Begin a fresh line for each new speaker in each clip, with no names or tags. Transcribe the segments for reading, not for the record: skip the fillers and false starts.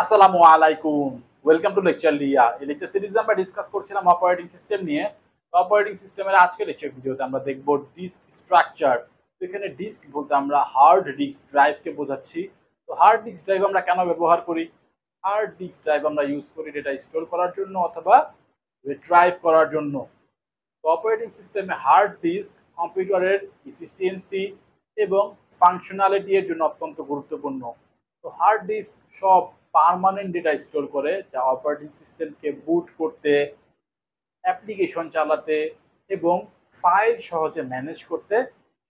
আসসালামু আলাইকুম। Welcome to lecture লিয়া। এই লেকচার সিরিজে আমরা ডিসকাস করছিলাম অপারেটিং সিস্টেম নিয়ে। অপারেটিং সিস্টেমের আজকের লেকচার ভিডিওতে আমরা দেখব ডিস্ক স্ট্রাকচার। তো এখানে ডিস্ক বলতে আমরা হার্ড ডিস্ক ড্রাইভকে বোঝাচ্ছি। তো হার্ড ডিস্ক ড্রাইভ আমরা কেন ব্যবহার করি? হার্ড ডিস্ক ড্রাইভ আমরা ইউজ করি ডেটা স্টোর করার জন্য অথবা রিট্রাইভ করার জন্য। তো অপারেটিং সিস্টেমে হার্ড ডিস্ক কম্পিউটারের এফিসিয়েন্সি এবং ফাংশনালিটি এর জন্য অত্যন্ত গুরুত্বপূর্ণ। তো হার্ড ডিস্ক সব পার্মানেন্ট ডেটা স্টোর করে, যা অপারেটিং সিস্টেমকে বুট করতে, অ্যাপ্লিকেশন চালাতে এবং ফাইল সহজে ম্যানেজ করতে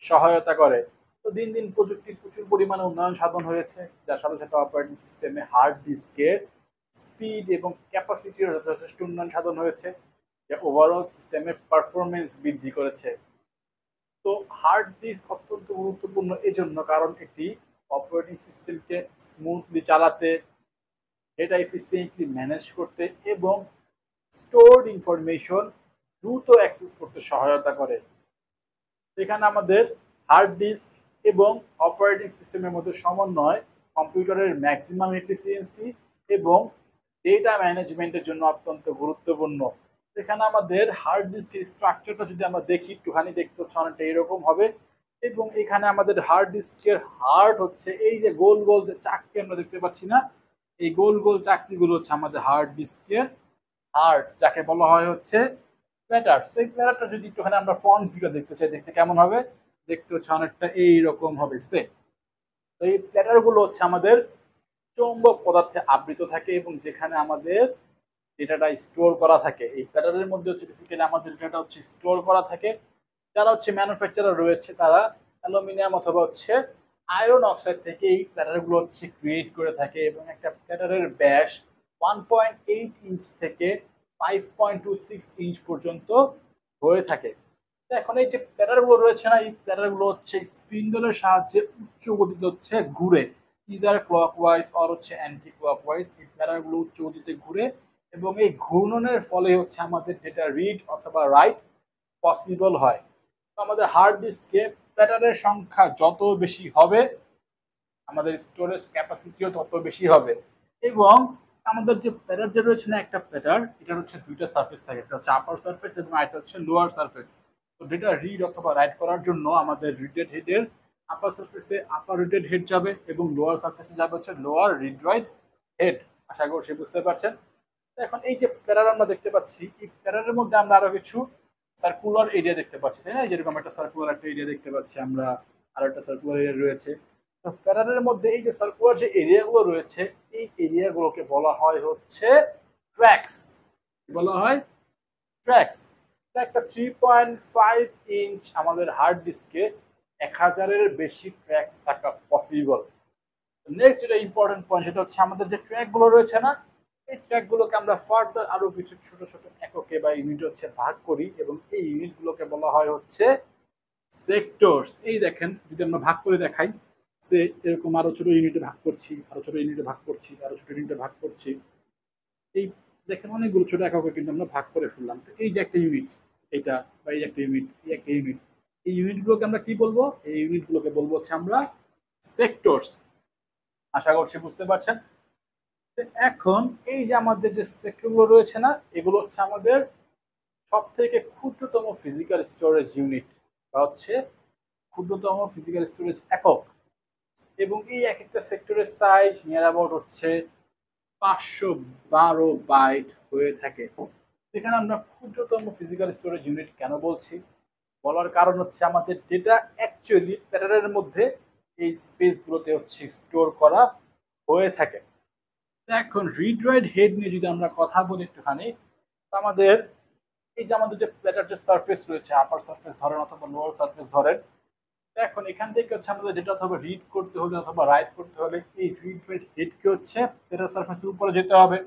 সহায়তা করে। তো দিন দিন প্রযুক্তির প্রচুর পরিমাণে উন্নয়ন সাধন হয়েছে, যার সাথে সাথে অপারেটিং সিস্টেমে হার্ড ডিস্কের স্পিড এবং ক্যাপাসিটির যথেষ্ট উন্নয়ন সাধন হয়েছে, যা ওভারঅল সিস্টেমের পারফরমেন্স বৃদ্ধি করেছে। তো হার্ড ডিস্ক অত্যন্ত গুরুত্বপূর্ণ এজন্য কারণ এটি অপারেটিং সিস্টেমকে স্মুথলি চালাতে, ডেটা এফিসিয়েন্টলি ম্যানেজ করতে এবং স্টোরড ইনফরমেশন দ্রুত অ্যাক্সেস করতে সহায়তা করে। এখানে আমাদের হার্ড ডিস্ক এবং অপারেটিং সিস্টেমের মধ্যে সমন্বয় কম্পিউটারের ম্যাক্সিমাম এফিসিয়েন্সি এবং ডেটা ম্যানেজমেন্টের জন্য অত্যন্ত গুরুত্বপূর্ণ। এখানে আমাদের হার্ড ডিস্কের স্ট্রাকচারটা যদি আমরা দেখি, একটুখানি দেখতে হচ্ছে অনেকটা এরকম হবে। এবং এখানে আমাদের হার্ড ডিস্কের হার্ট হচ্ছে এই যে গোল গোল যে চাকতি আমরা দেখতে পাচ্ছি না, এই গোল গোল চাকতিগুলো হচ্ছে আমাদের হার্ড ডিস্কের হার্ট, যাকে বলা হয় হচ্ছে প্ল্যাটার। তো এই প্ল্যাটারটা যদি একটুখানি আমরা ফ্রন্ট ভিউটা দেখতে চাই, দেখতে কেমন হবে? দেখতে হচ্ছে অনেকটা এইরকম হবে সে। তো এই প্ল্যাটার গুলো হচ্ছে আমাদের চৌম্বক পদার্থে আবৃত থাকে এবং যেখানে আমাদের ডেটাটা স্টোর করা থাকে। এই প্ল্যাটারের মধ্যে হচ্ছে বেসিক্যালি আমাদের ডেটাটা হচ্ছে স্টোর করা থাকে। যারা হচ্ছে ম্যানুফ্যাকচারার রয়েছে তারা অ্যালুমিনিয়াম অথবা হচ্ছে আয়রন অক্সাইড থেকে এই প্ল্যাটারগুলো হচ্ছে ক্রিয়েট করে থাকে এবং একটা প্ল্যাটারের ব্যাস 1.8 ইঞ্চ থেকে 5.26 ইঞ্চ পর্যন্ত হয়ে থাকে। এখন এই যে প্যাটারগুলো রয়েছে না, এই প্যাটারগুলো হচ্ছে স্পিন্ডলের সাহায্যে উচ্চ গতিতে হচ্ছে ঘুরে, ইদার ক্লকওয়াইজ অর হচ্ছে অ্যান্টি ক্লকওয়াইজ। এই প্যাটারগুলো উচ্চ গতিতে ঘুরে এবং এই ঘূর্ণনের ফলে হচ্ছে আমাদের ডেটা রিড অথবা রাইট পসিবল হয়। তো আমাদের হার্ড ডিস্কে প্যাটারের সংখ্যা যত বেশি হবে, আমাদের স্টোরেজ ক্যাপাসিটিও তত বেশি হবে। এবং আমাদের যে প্যাটার যে রয়েছে না, একটা প্যাটার এটার হচ্ছে দুইটা সারফেস থাকে, একটা হচ্ছে আপার সারফেস এবং আরেকটা হচ্ছে লোয়ার সারফেস। তো ডেটা রিড অথবা রাইট করার জন্য আমাদের রিডেড হেডের আপার সারফেসে আপার রিডেড হেড যাবে এবং লোয়ার সারফেসে যাবে হচ্ছে লোয়ার রিড রাইট হেড। আশা করছি বুঝতে পারছেন। এখন এই যে প্যারার আমরা দেখতে পাচ্ছি, এই প্যারারের মধ্যে আমরা আরো কিছু সার্কুলার এরিয়া দেখতে পাচ্ছি, তাই না? যেরকম একটা সার্কুলার একটা এরিয়া দেখতে পাচ্ছি আমরা, আর একটা সার্কুলার এরিয়া রয়েছে। তো প্যারারের মধ্যে এই যে সার্কুলার যে এরিয়াগুলো রয়েছে, এই এরিয়াগুলোকে বলা হয় হচ্ছে ট্র্যাক্স। বলা হয় ট্র্যাক্স। একটা 3.5 ইঞ্চ আমাদের হার্ড ডিস্কে 1000-এর বেশি ট্র্যাক্স থাকা পসিবল। নেক্সট যেটা ইম্পর্টেন্ট পয়েন্ট, সেটা হচ্ছে আমাদের যে ট্র্যাক গুলো রয়েছে না, এই ট্র্যাক গুলোকে আমরা ফার্দার আরো কিছু ছোট ছোট এককে বা ইউনিট হচ্ছে ভাগ করি এবং এই ইউনিট গুলোকে বলা হয় হচ্ছে সেক্টরস। এই দেখেন, যদি আমরা ভাগ করে দেখাই, সে এরকম আরো ছোট ইউনিটে ভাগ করছি, আরো ছোট ইউনিটে ভাগ করছি, আরো ছোট ইউনিটে ভাগ করছি। এই দেখেন অনেকগুলো ছোট এককে কিন্তু আমরা ভাগ করে ফেললাম। তো এই যে একটা ইউনিট, এটা বা এই একটা ইউনিট, এই একটা ইউনিট, এই ইউনিট গুলোকে আমরা কি বলবো? এই ইউনিট গুলোকে বলবো হচ্ছে আমরা সেক্টরস। আশা করছি বুঝতে পারছেন। এখন এই যে আমাদের যে সেক্টরগুলো রয়েছে না, এগুলো হচ্ছে আমাদের সব থেকে ক্ষুদ্রতম ফিজিক্যাল স্টোরেজ ইউনিট বা হচ্ছে ক্ষুদ্রতম ফিজিক্যাল স্টোরেজ একক। এবং এই এক একটা সেক্টরের সাইজ নিয়ার অ্যাবাউট হচ্ছে 512 বাইট হয়ে থাকে। এখানে আমরা ক্ষুদ্রতম ফিজিক্যাল স্টোরেজ ইউনিট কেন বলছি? বলার কারণ হচ্ছে আমাদের ডেটা অ্যাকচুয়ালি প্যাটার্নের মধ্যে এই স্পেসগুলোতে হচ্ছে স্টোর করা হয়ে থাকে। এখন রিড রাইট হেড নিয়ে যদি আমরা কথা বলি একটুখানি, আমাদের এই যে আমাদের যে প্ল্যাটার যে সারফেস রয়েছে, আপার সারফেস ধরেন অথবা লোয়ার সারফেস ধরেন, এখন এখান থেকে হচ্ছে আমাদের ডেটা অথবা রিড করতে হলে অথবা রাইট করতে হলে এই রিড রাইট হেডকে হচ্ছে প্ল্যাটার সারফেসের উপরে যেতে হবে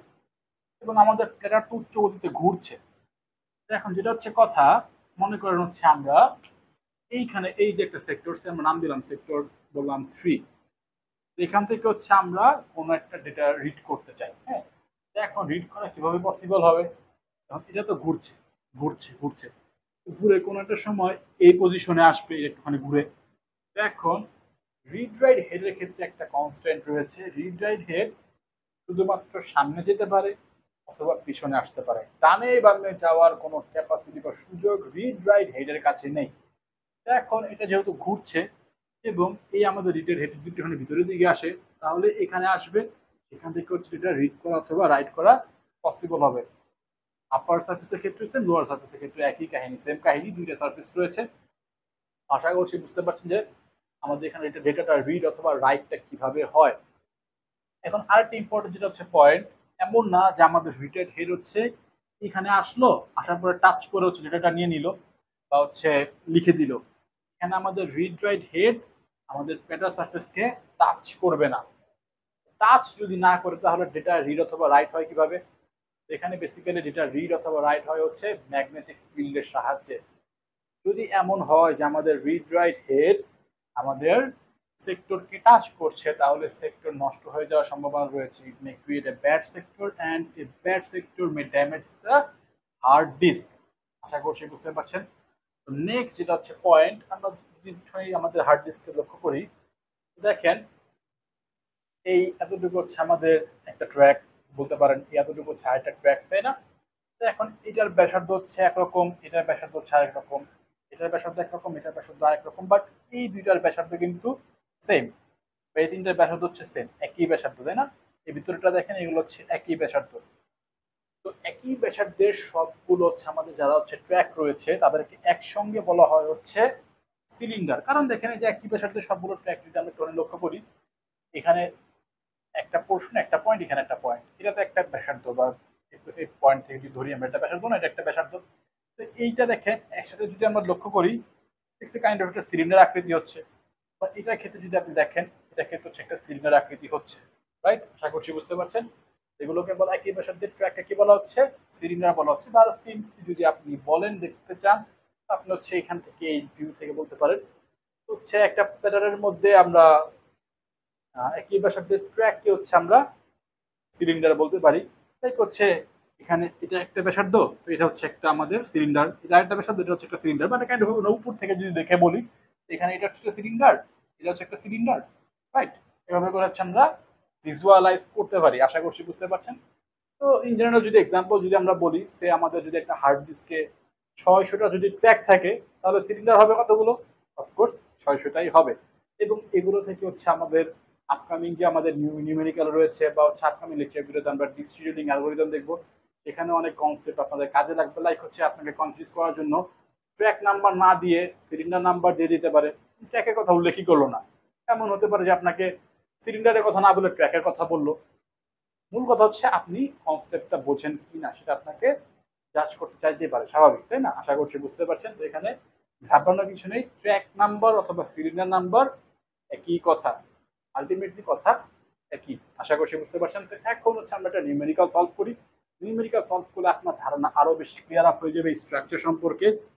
এবং আমাদের প্ল্যাটার তো উচ্চ গতিতে ঘুরছে। এখন যেটা হচ্ছে কথা, মনে করেন হচ্ছে আমরা এইখানে এই যে একটা সেক্টর, আমরা নাম দিলাম সেক্টর, বললাম 3। এখান থেকে হচ্ছে আমরা কোনো একটা ডেটা রিড করতে চাই। হ্যাঁ, এখন রিড করা কিভাবে পসিবল হবে? এটা তো ঘুরছে ঘুরছে ঘুরছে, ঘুরে কোনো একটা সময় এই পজিশনে আসবে, একটুখানি ঘুরে। এখন রিড রাইট হেডের ক্ষেত্রে একটা কনস্ট্যান্ট রয়েছে। রিড রাইট হেড শুধুমাত্র সামনে যেতে পারে অথবা পিছনে আসতে পারে, ডানে বামে যাওয়ার কোনো ক্যাপাসিটি বা সুযোগ রিড রাইট হেডের কাছে নেই। এখন এটা যেহেতু ঘুরছে এবং এই আমাদের রিডের হেড যদি এখানে ভিতরের দিকে আসে তাহলে এখানে আসবে, এখান থেকে হচ্ছে এটা রিড করা অথবা রাইট করা পসিবল হবে। আপার সার্ফেসের ক্ষেত্রে সেম, লোয়ার সার্ফেসের ক্ষেত্রে একই কাহিনী, সেম কাহিনী, দুইটা সার্ফেস রয়েছে। আশা করছি বুঝতে পারছেন যে আমাদের এখানে এটা ডেটাটা রিড অথবা রাইটটা কিভাবে হয়। এখন আরেকটা ইম্পর্টেন্ট যেটা হচ্ছে পয়েন্ট, এমন না যে আমাদের রিডের হেড হচ্ছে এখানে আসলো, আসার পরে টাচ করে হচ্ছে ডেটাটা নিয়ে নিল বা হচ্ছে লিখে দিল। এখানে আমাদের রিড রাইট হেড আমাদের পেটা সার্ফেসকে টাচ করবে না। টাচ যদি না করে তাহলে ডেটা রিড অথবা রাইট হয় কিভাবে? এখানে বেসিক্যালি ডেটা রিড অথবা রাইট হয় হচ্ছে ম্যাগনেটিক ফিল্ডের সাহায্যে। যদি এমন হয় যে আমাদের রিড রাইট হেড আমাদের সেক্টরকে টাচ করছে তাহলে সেক্টর নষ্ট হয়ে যাওয়ার সম্ভাবনা রয়েছে। It may create a bad sector and a bad sector may damage the hard disk. আশা করছি বুঝতে পারছেন। তো নেক্সট যেটা হচ্ছে পয়েন্ট, আমরা যদি আমাদের হার্ড ডিস্কে লক্ষ্য করি, দেখেন এই এতটুকু হচ্ছে আমাদের একটা ট্র্যাক, বলতে পারেন এতটুকু হচ্ছে আরেকটা ট্র্যাক, তাই না? তো এখন এটার ব্যাসার্ধ হচ্ছে একরকম, এটার ব্যাসার্ধ হচ্ছে আরেক রকম, এটার ব্যাসার্ধ একরকম, এটার ব্যাসার্ধ আরেক রকম, বাট এই দুইটার ব্যাসার্ধ কিন্তু সেম। এই তিনটার ব্যাসার্ধ হচ্ছে সেম, একই ব্যাসার্ধ, তাই না? এই ভিতরটা দেখেন এগুলো হচ্ছে একই ব্যাসার্ধ। তো একই ব্যাসার্ধের সবগুলো হচ্ছে আমাদের যারা হচ্ছে ট্র্যাক রয়েছে তাদেরকে একসঙ্গে বলা হয় হচ্ছে সিলিন্ডার। কারণ দেখেন যে একই ব্যাসার্ধের সবগুলো ট্র্যাক যদি আমরা টোনে লক্ষ্য করি, এখানে একটা পোর্শন, একটা পয়েন্ট, এখানে একটা পয়েন্ট, এটা তো একটা ব্যাসার্ধ, বা এই পয়েন্ট থেকে যদি ধরি আমরা এটা ব্যাসার্ধ না, এটা একটা ব্যাসার্ধ। তো এইটা দেখেন একসাথে যদি আমরা লক্ষ্য করি, একটা কাইন্ড অফ একটা সিলিন্ডার আকৃতি হচ্ছে, বা এটার ক্ষেত্রে যদি আপনি দেখেন এটা ক্ষেত্রে হচ্ছে একটা সিলিন্ডার আকৃতি হচ্ছে, রাইট? আশা করছি বুঝতে পারছেন। এগুলোকে বলা একই ব্যাসার্ধের ট্র্যাককে কি বলা হচ্ছে? সিলিন্ডার বলা হচ্ছে। বা আরো সিম্পলি যদি আপনি বলেন দেখতে চান, আপনি হচ্ছে এখান থেকে এই ভিউ থেকে বলতে পারেন হচ্ছে একটা প্যাটার্নের মধ্যে আমরা একই ব্যাসার্ধের ট্র্যাককে হচ্ছে আমরা সিলিন্ডার বলতে পারি। তাই হচ্ছে এখানে এটা একটা ব্যাসার্ধ, তো এটা হচ্ছে একটা আমাদের সিলিন্ডার, এটা একটা ব্যাসার্ধ, এটা হচ্ছে একটা সিলিন্ডার, মানে কাইন্ড অফ উপর থেকে যদি দেখে বলি এখানে এটা হচ্ছে সিলিন্ডার, এটা হচ্ছে একটা সিলিন্ডার, রাইট? এভাবে করে হচ্ছে আমরা ভিজুয়ালাইজ করতে পারি। আশা করছি বুঝতে পারছেন। তো ইন জেনারেল যদি এক্সাম্পল যদি আমরা বলি, সে আমাদের যদি একটা হার্ড ডিস্কে 600টা যদি ট্র্যাক থাকে তাহলে সিলিন্ডার হবে কতগুলো? অফকোর্স 600টাই হবে। এবং এগুলো থেকে হচ্ছে আমাদের আপকামিং যে আমাদের নিউমেরিক্যাল রয়েছে বা হচ্ছে আপকামিং লেকচারগুলোতে আমরা ডিস্ট্রিবিউটিং অ্যালগরিদম দেখবো। এখানে অনেক কনসেপ্ট আপনাদের কাজে লাগবে, লাইক হচ্ছে আপনাকে কনফিউজ করার জন্য ট্র্যাক নাম্বার না দিয়ে সিলিন্ডার নাম্বার দিয়ে দিতে পারে, ট্র্যাকের কথা উল্লেখই করলো না। এমন হতে পারে যে আপনাকে সিলিন্ডারের কথা না বলে ট্র্যাকের কথা বললো। মূল কথা হচ্ছে আপনি কনসেপ্টটা বোঝেন কি না সেটা আপনাকে জাজ করতে চাইতে পারে, স্বাভাবিক, তাই না? আশা করছি বুঝতে পারছেন। তো এখানে ভাবনার কিছু নেই, ট্র্যাক নাম্বার অথবা সিলিন্ডার নাম্বার একই কথা, আলটিমেটলি কথা একই। আশা করছি বুঝতে পারছেন। তো এখন হচ্ছে আমরা একটা নিউমেরিক্যাল সলভ করি। নিউমেরিক্যাল সলভ করলে আপনার ধারণা আরো বেশি ক্লিয়ার আপ হয়ে যাবে স্ট্রাকচার সম্পর্কে।